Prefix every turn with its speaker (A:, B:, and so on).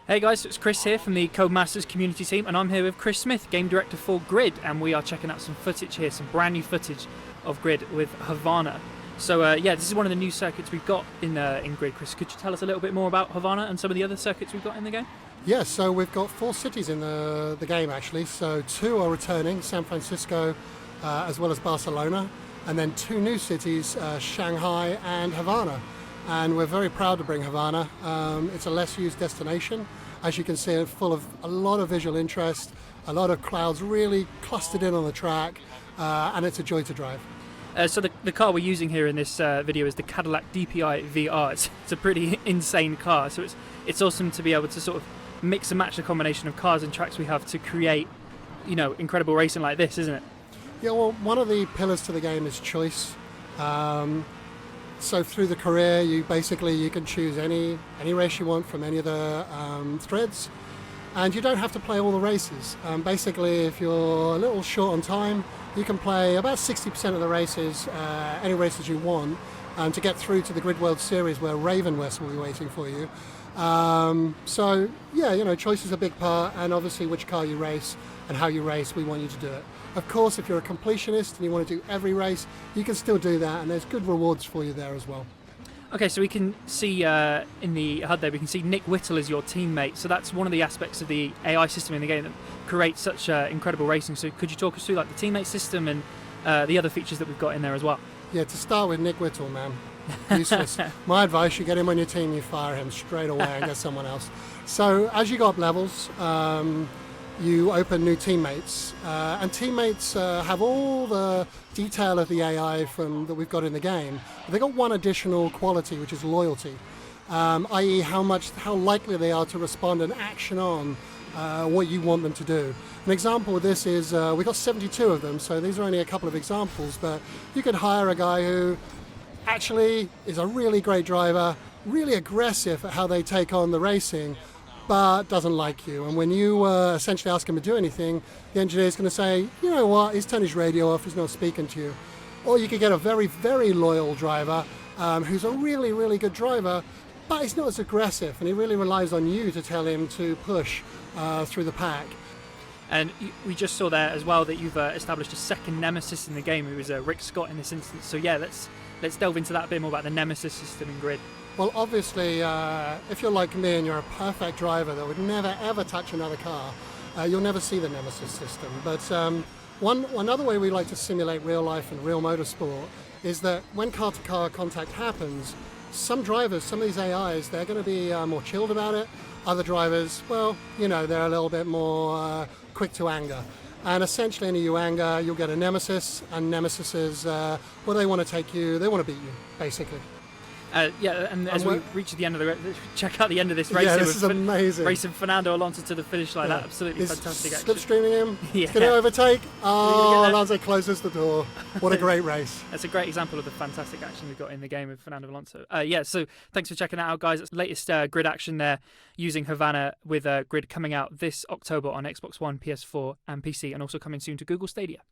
A: Hey guys, it's Chris here from the Codemasters community team, and I'm here with Chris Smith, game director for Grid, and we are checking out some footage here, some brand new footage of Grid with Havana. So this is one of the new circuits we've got in Grid. Chris, could you tell us a little bit more about Havana and some of the other circuits we've got in the game?
B: Yes, so we've got 4 cities in the game actually. So 2 are returning, San Francisco as well as Barcelona, and then 2 new cities, Shanghai and Havana. And we're very proud to bring Havana. It's a less used destination. As you can see, it's full of a lot of visual interest, a lot of crowds really clustered in on the track, and it's a joy to drive.
A: So the car we're using here in this video is the Cadillac DPI VR. It's a pretty insane car, so it's awesome to be able to sort of mix and match the combination of cars and tracks we have to create, incredible racing like this, isn't it?
B: Yeah, well, one of the pillars to the game is choice. So through the career, you can choose any race you want from any of the threads, and you don't have to play all the races. Basically, if you're a little short on time, you can play about 60% of the races, any races you want, to get through to the Grid World Series where Raven West will be waiting for you. Choice is a big part, and obviously which car you race and how you race, we want you to do it. Of course, if you're a completionist and you want to do every race, you can still do that, and there's good rewards for you there as well.
A: Okay, so we can see in the HUD there, we can see Nick Whittle as your teammate. So that's one of the aspects of the AI system in the game that creates such incredible racing. So could you talk us through like the teammate system and the other features that we've got in there as well?
B: Yeah, to start with, Nick Whittle, man. Useless. My advice, you get him on your team, you fire him straight away and get someone else. So as you go up levels, you open new teammates, and teammates have all the detail of the AI that we've got in the game. But they've got one additional quality, which is loyalty, i.e. how likely they are to respond and action on what you want them to do. An example of this is we've got 72 of them, so these are only a couple of examples, but you could hire a guy who actually is a really great driver, really aggressive at how they take on the racing, but doesn't like you. And when you essentially ask him to do anything, the engineer is going to say, you know what, he's turned his radio off, he's not speaking to you. Or you could get a very, very loyal driver who's a really, really good driver, but he's not as aggressive, and he really relies on you to tell him to push through the pack.
A: And we just saw there as well that you've established a second nemesis in the game, who is Rick Scott in this instance. So yeah, let's delve into that a bit more about the nemesis system in Grid.
B: Well, obviously, if you're like me and you're a perfect driver that would never ever touch another car, you'll never see the nemesis system. But one other way we like to simulate real life and real motorsport is that when car-to-car contact happens, some drivers, some of these AIs, they're going to be more chilled about it. Other drivers, well, they're a little bit more quick to anger. And essentially, any you anger, you'll get a nemesis, and nemesises, they want to take you, they want to beat you, basically.
A: And as we reach the end of check out the end of this race.
B: Yeah, this is amazing.
A: Racing Fernando Alonso to the finish line. That absolutely fantastic action.
B: Slipstreaming him.
A: Yeah.
B: It's going to overtake. Oh, Alonso closes the door. What a great race.
A: That's a great example of the fantastic action we've got in the game with Fernando Alonso. So thanks for checking that out, guys. It's latest Grid action there using Havana with Grid coming out this October on Xbox One, PS4 and PC, and also coming soon to Google Stadia.